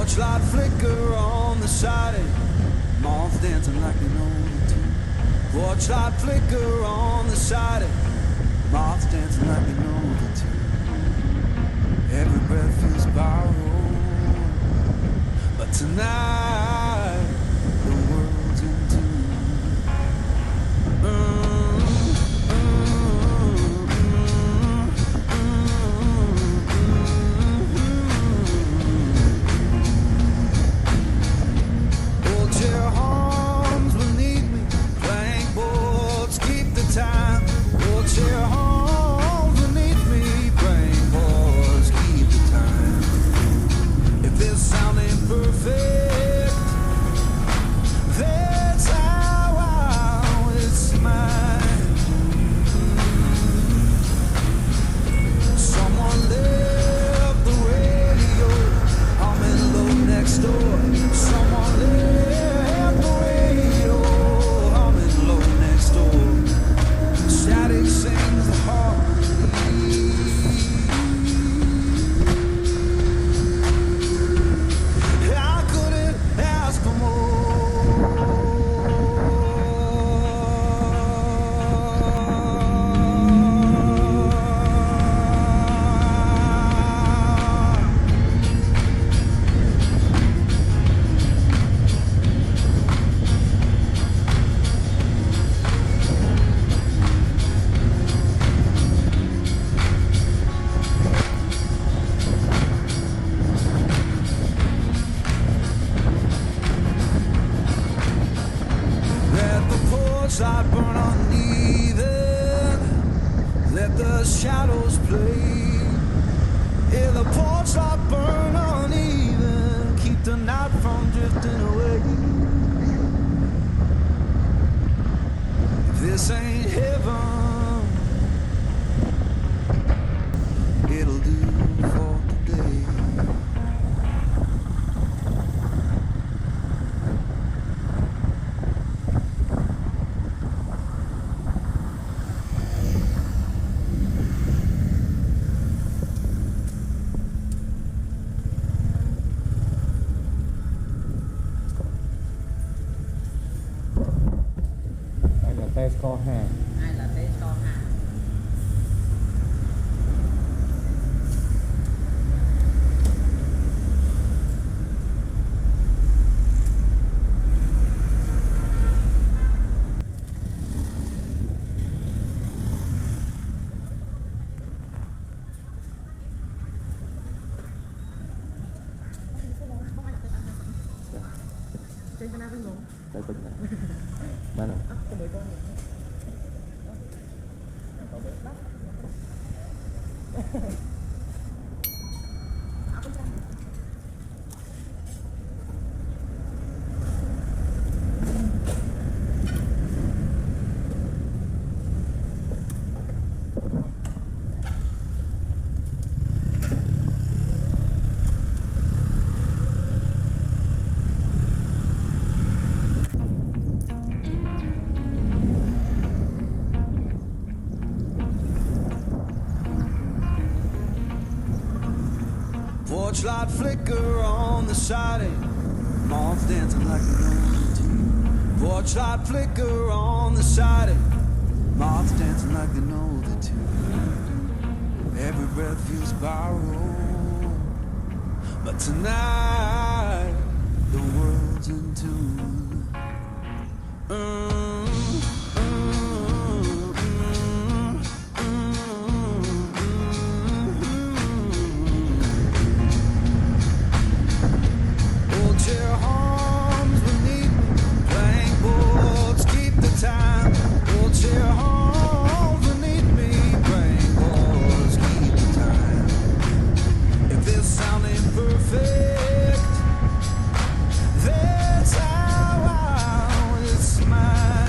Torchlight flicker on the siding, moths dancing like they know the tune. Torchlight flicker on the siding, moths dancing like they know the tune. Every breath feels borrowed, but tonight the world's in tune. Your arms beneath me, plank boards keep the time. Hold your arms beneath me, plank boards keep the time. If this sound ain't perfect, that's how it's mine. Someone left the radio, I'm in low next door. Someone left. Static sings the harmony. I couldn't ask for more. I'd burn uneven, let the shadows play. Yeah, the porch light burn uneven, keep the night from drifting away. If this ain't heaven, it'll do for today. Test có hàng. Ai là test có hàng. Đây bên mana? Torchlight flicker on the siding, moths dancing like they know the tune. Torchlight flicker on the siding, moths dancing like they know the tune. Every breath feels borrowed, but tonight the world's in tune. Your arms beneath me, plank boards keep the time. Hold your arms beneath me, plank boards keep the time. If this sound ain't perfect, that's how it's mine.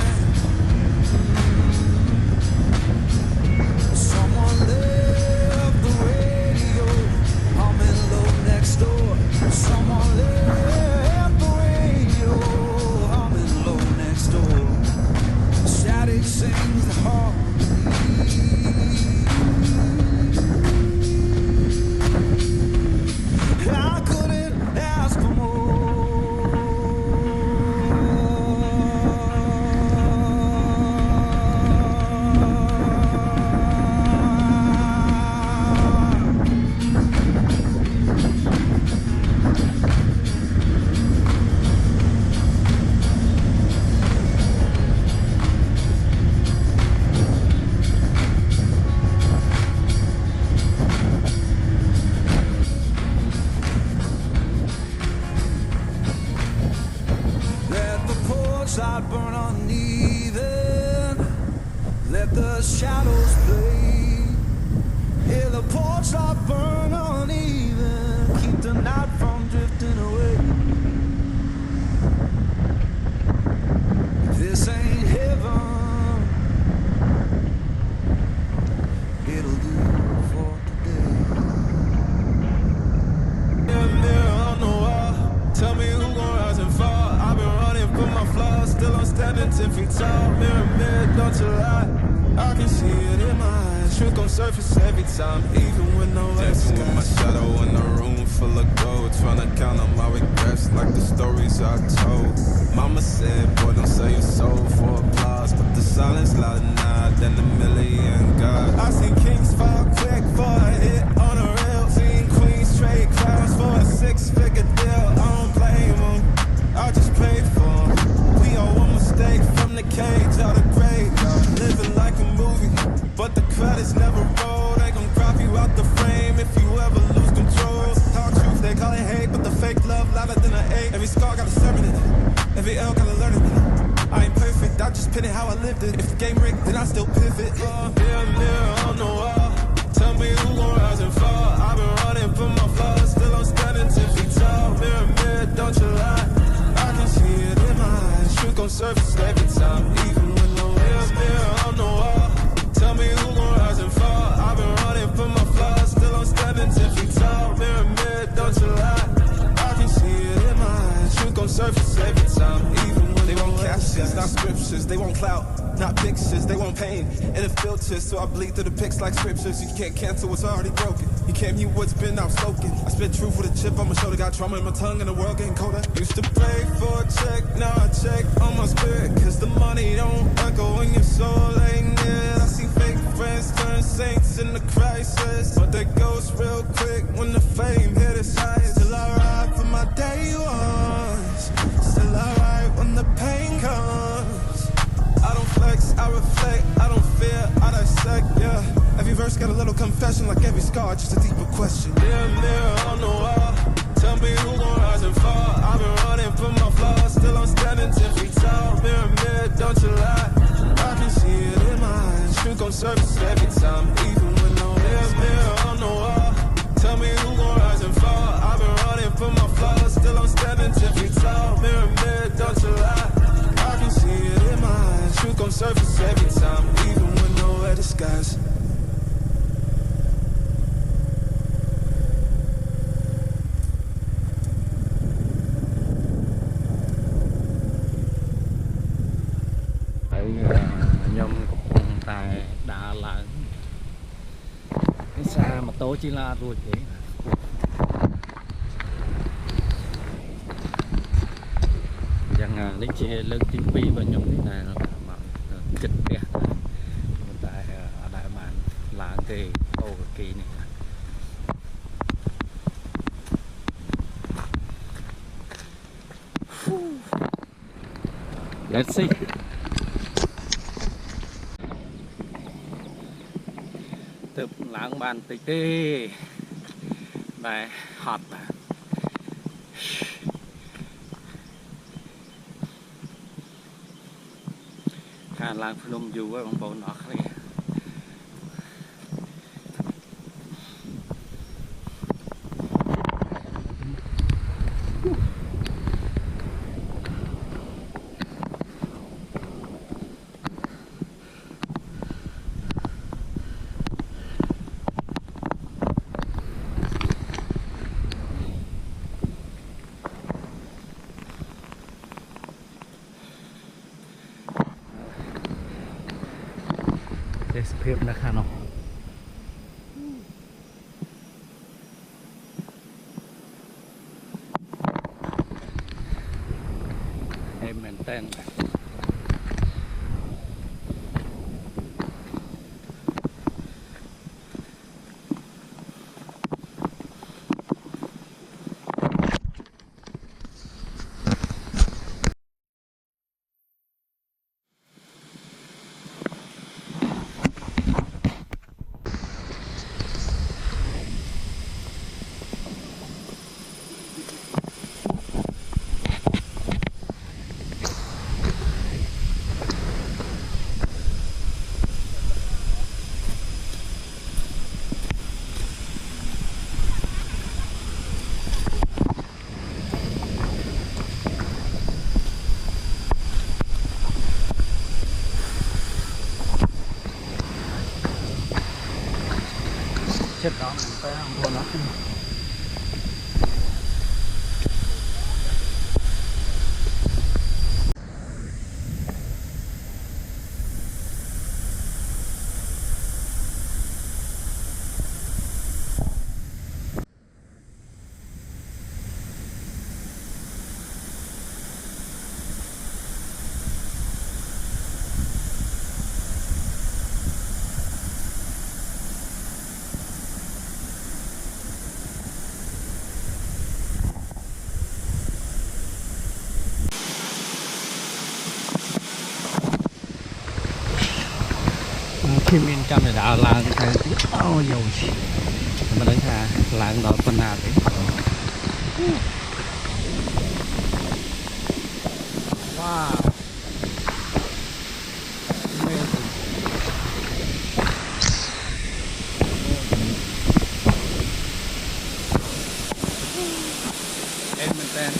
Torchlight burn uneven. Let the shadows play. Yeah, the porch light burn uneven. Keep the night from drifting away. This ain't heaven. It'll do for today. Mirror on the wall. Tell me who gon' rise and fall. I've been running from my flaws. Still I'm standing 10 feet tall. Mirror, mirror, don't you lie. I can see it in my eyes. Truth gon' surface every time, even with no dancing with my shadow in a room full of gold. Tryna count on my regrets like the stories I told. Mama said, boy, don't sell your soul for applause. But the silence louder now than a million gods. I seen kings fall quick for a hit on a rail. Seen queens trade crowns for a 6-figure deal. I don't blame them, I just pray for them. We all one mistake from the cage out of grave. Living like a movie, but the credits never roll. They gon' crop you out the frame if you ever lose control. Talk truth, they call it hate, but the fake love louder than an 8. Every scar got a sermon in it, every L got a learning in it. I ain't perfect, I just pinning how I lived it. If the game rigged, then I still pivot. Mirror, mirror on the wall. Tell me who gon' rise and fall. I've been running from my flaws, still I'm standing 10 feet tall. Mirror, mirror, don't you lie. I can see it in my eyes. Truth gon' surface every time, even when no mirror, mirror on the wall. Tell me who gon' rise and fall. I've been running from my flaws, still I'm standing 10 feet tall. Mirror, mirror, don't you lie. I can see it in my eyes. Truth gon' surface every time, even when they want captions, not scriptures. They want clout, not pictures. They want pain and it filters, so I bleed through the pics like scriptures. You can't cancel what's already broken. You can't mute what's been outspoken. I spit truth with a chip on my shoulder. Got trauma in my tongue and the world getting colder. Used to pray for a check, now I check on my spirit. Cause the money don't echo when your soul ain't near. I see fake friends turn saints in the crisis, but they ghost real quick when the fame hit its highest. Still I ride for my day ones. Still I ride when the pain comes. I don't flex, I reflect, I don't fear, I dissect, yeah. Every verse got a little confession, like every scar, just a deeper question. Mirror, mirror on the wall. Tell me who gon' rise and fall. I've been running from my flaws, still I'm standing 10 feet tall. Mirror, mirror, don't you lie. I can see it in my eyes. Truth gon' surface every time, even with no mirror, mirror on the wall. Tell me who gon' rise and fall. I've been running from my flaws, still I'm standing 10 feet tall. Mirror, mirror, don't you lie. I can see it in my eyes. Truth gon' surface every time, even with no disguise. nhomកំពុងតែដើរឡើងនេះសារម៉ូតូជិះឡានរួចទេយ៉ាងនេះជាលើកទី2របស់ខ្ញុំនេះដែលមកចិត្តផ្ទះតែអត់ដែលបានឡើងទេអូគីនេះ Let's see. Tập lãng bàn tí tê bài hot bà khả năng phim dù với bằng bộ nó khácสภาพนะคะเนาะเอ็มแมนเต้น đó mình phải không thua nó. Khi mình trong này đã làm cái bao nhiêu gì mà đánh hà làm đó con nào đấy. Wow, amazing. Em mình tên